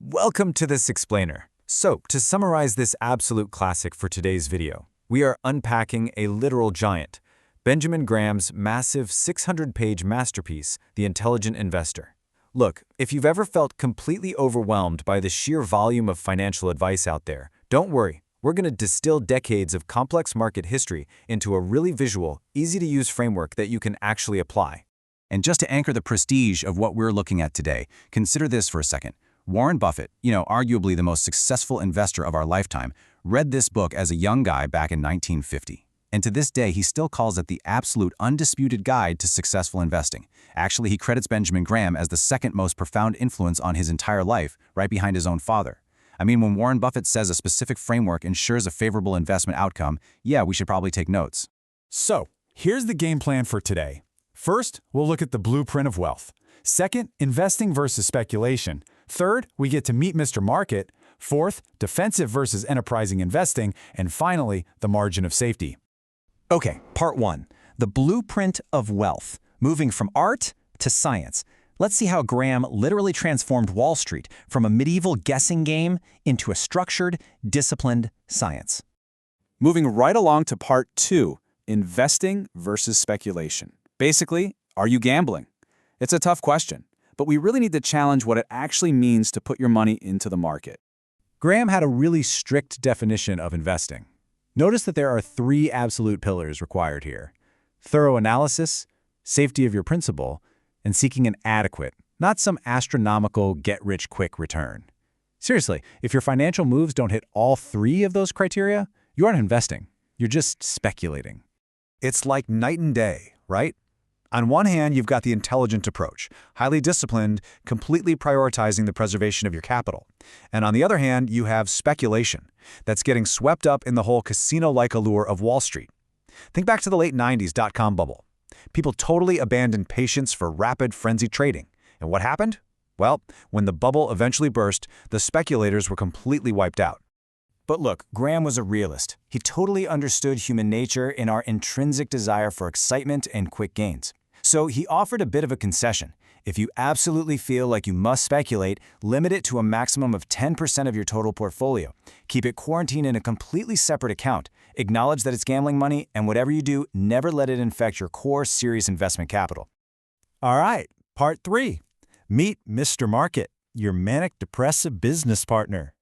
Welcome to this explainer. So, to summarize this absolute classic for today's video, we are unpacking a literal giant, Benjamin Graham's massive 600-page masterpiece, The Intelligent Investor. Look, if you've ever felt completely overwhelmed by the sheer volume of financial advice out there, don't worry. We're going to distill decades of complex market history into a really visual, easy-to-use framework that you can actually apply. And just to anchor the prestige of what we're looking at today, consider this for a second. Warren Buffett, arguably the most successful investor of our lifetime, read this book as a young guy back in 1950. And to this day, he still calls it the absolute undisputed guide to successful investing. Actually, he credits Benjamin Graham as the second most profound influence on his entire life, right behind his own father. I mean, when Warren Buffett says a specific framework ensures a favorable investment outcome, yeah, we should probably take notes. So, here's the game plan for today. First, we'll look at the blueprint of wealth. Second, investing versus speculation. Third, we get to meet Mr. Market. Fourth, defensive versus enterprising investing. And finally, the margin of safety. Okay, part one, the blueprint of wealth, moving from art to science. Let's see how Graham literally transformed Wall Street from a medieval guessing game into a structured, disciplined science. Moving right along to part two, investing versus speculation. Basically, are you gambling? It's a tough question, but we really need to challenge what it actually means to put your money into the market. Graham had a really strict definition of investing. Notice that there are three absolute pillars required here: thorough analysis, safety of your principal, and seeking an adequate, not some astronomical get-rich-quick return. Seriously, if your financial moves don't hit all three of those criteria, you aren't investing. You're just speculating. It's like night and day, right? On one hand, you've got the intelligent approach, highly disciplined, completely prioritizing the preservation of your capital. And on the other hand, you have speculation, that's getting swept up in the whole casino-like allure of Wall Street. Think back to the late 90s dot-com bubble. People totally abandoned patience for rapid, frenzied trading. And what happened? Well, when the bubble eventually burst, the speculators were completely wiped out. But look, Graham was a realist. He totally understood human nature and our intrinsic desire for excitement and quick gains. So he offered a bit of a concession. If you absolutely feel like you must speculate, limit it to a maximum of 10% of your total portfolio. Keep it quarantined in a completely separate account. Acknowledge that it's gambling money, and whatever you do, never let it infect your core serious investment capital. All right, part three. Meet Mr. Market, your manic-depressive business partner.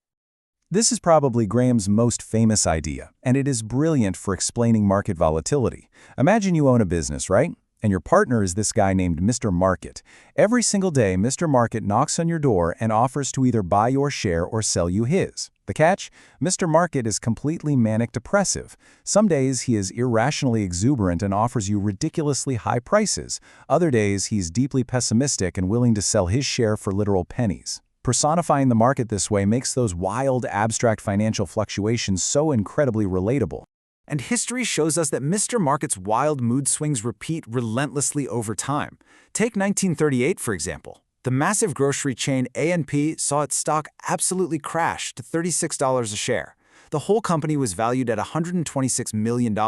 This is probably Graham's most famous idea, and it is brilliant for explaining market volatility. Imagine you own a business, right? And your partner is this guy named Mr. Market. Every single day, Mr. Market knocks on your door and offers to either buy your share or sell you his. The catch? Mr. Market is completely manic-depressive. Some days he is irrationally exuberant and offers you ridiculously high prices. Other days he's deeply pessimistic and willing to sell his share for literal pennies. Personifying the market this way makes those wild, abstract financial fluctuations so incredibly relatable. And history shows us that Mr. Market's wild mood swings repeat relentlessly over time. Take 1938, for example. The massive grocery chain A&P saw its stock absolutely crash to $36 a share. The whole company was valued at $126 million,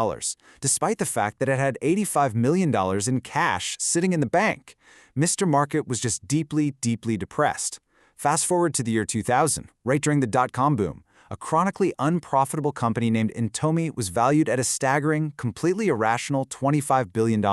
despite the fact that it had $85 million in cash sitting in the bank. Mr. Market was just deeply, deeply depressed. Fast forward to the year 2000, right during the dot-com boom. A chronically unprofitable company named Intomi was valued at a staggering, completely irrational $25 billion.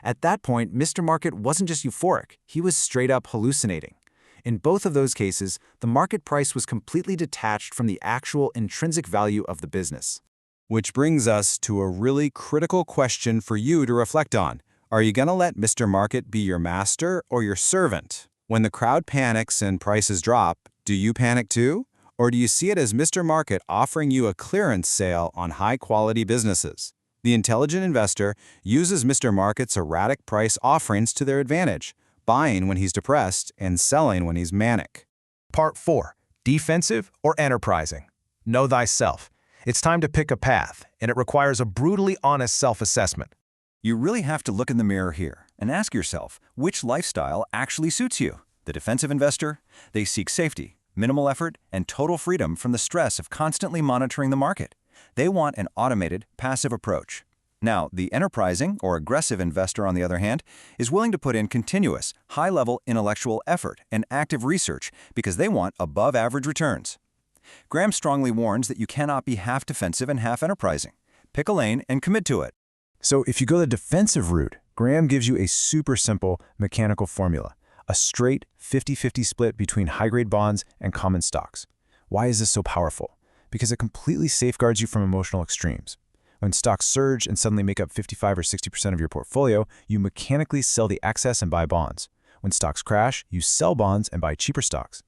At that point, Mr. Market wasn't just euphoric, he was straight up hallucinating. In both of those cases, the market price was completely detached from the actual intrinsic value of the business. Which brings us to a really critical question for you to reflect on. Are you going to let Mr. Market be your master or your servant? When the crowd panics and prices drop, do you panic too? Or do you see it as Mr. Market offering you a clearance sale on high-quality businesses? The intelligent investor uses Mr. Market's erratic price offerings to their advantage, buying when he's depressed and selling when he's manic. Part 4. Defensive or enterprising? Know thyself. It's time to pick a path, and it requires a brutally honest self-assessment. You really have to look in the mirror here and ask yourself which lifestyle actually suits you. The defensive investor, they seek safety, minimal effort, and total freedom from the stress of constantly monitoring the market. They want an automated, passive approach. Now, the enterprising or aggressive investor, on the other hand, is willing to put in continuous, high-level intellectual effort and active research because they want above-average returns. Graham strongly warns that you cannot be half defensive and half enterprising. Pick a lane and commit to it. So if you go the defensive route, Graham gives you a super simple mechanical formula, a straight 50-50 split between high-grade bonds and common stocks. Why is this so powerful? Because it completely safeguards you from emotional extremes. When stocks surge and suddenly make up 55 or 60% of your portfolio, you mechanically sell the excess and buy bonds. When stocks crash, you sell bonds and buy cheaper stocks.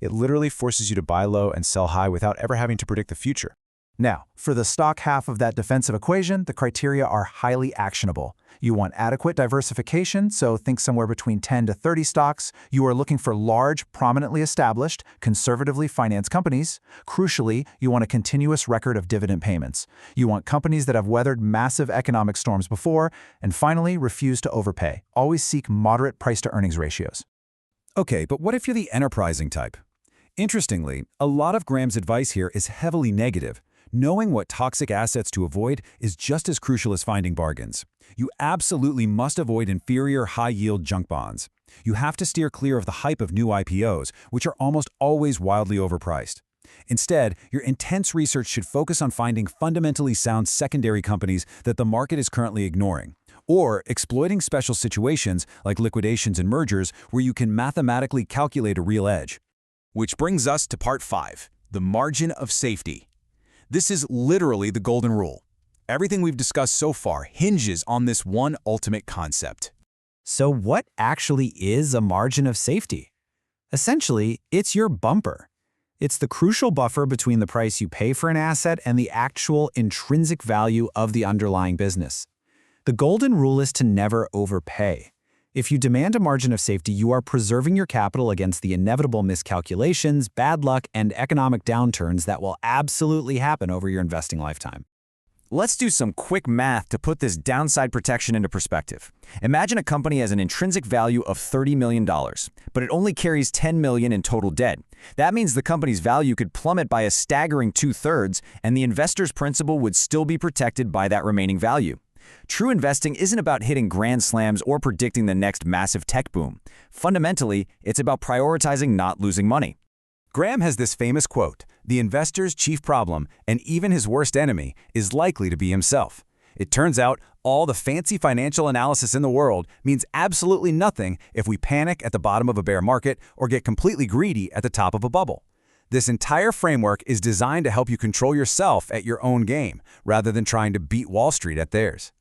It literally forces you to buy low and sell high without ever having to predict the future. Now, for the stock half of that defensive equation, the criteria are highly actionable. You want adequate diversification, so think somewhere between 10 to 30 stocks. You are looking for large, prominently established, conservatively financed companies. Crucially, you want a continuous record of dividend payments. You want companies that have weathered massive economic storms before. And finally, refuse to overpay. Always seek moderate price-to-earnings ratios. Okay, but what if you're the enterprising type? Interestingly, a lot of Graham's advice here is heavily negative. Knowing what toxic assets to avoid is just as crucial as finding bargains. You absolutely must avoid inferior high-yield junk bonds. You have to steer clear of the hype of new IPOs, which are almost always wildly overpriced. Instead, your intense research should focus on finding fundamentally sound secondary companies that the market is currently ignoring, or exploiting special situations like liquidations and mergers where you can mathematically calculate a real edge. Which brings us to part 5, the margin of safety. This is literally the golden rule. Everything we've discussed so far hinges on this one ultimate concept. So what actually is a margin of safety? Essentially, it's your bumper. It's the crucial buffer between the price you pay for an asset and the actual intrinsic value of the underlying business. The golden rule is to never overpay. If you demand a margin of safety, you are preserving your capital against the inevitable miscalculations, bad luck, and economic downturns that will absolutely happen over your investing lifetime. Let's do some quick math to put this downside protection into perspective. Imagine a company has an intrinsic value of $30 million, but it only carries $10 million in total debt. That means the company's value could plummet by a staggering 2/3, and the investor's principal would still be protected by that remaining value. True investing isn't about hitting grand slams or predicting the next massive tech boom. Fundamentally, it's about prioritizing not losing money. Graham has this famous quote, "The investor's chief problem, and even his worst enemy, is likely to be himself." It turns out, all the fancy financial analysis in the world means absolutely nothing if we panic at the bottom of a bear market or get completely greedy at the top of a bubble. This entire framework is designed to help you control yourself at your own game, rather than trying to beat Wall Street at theirs.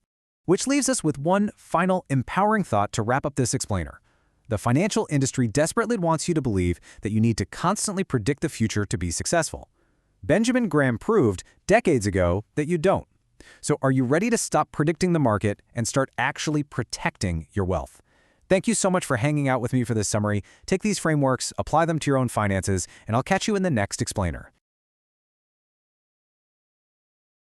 Which leaves us with one final empowering thought to wrap up this explainer. The financial industry desperately wants you to believe that you need to constantly predict the future to be successful. Benjamin Graham proved decades ago that you don't. So are you ready to stop predicting the market and start actually protecting your wealth? Thank you so much for hanging out with me for this summary. Take these frameworks, apply them to your own finances, and I'll catch you in the next explainer.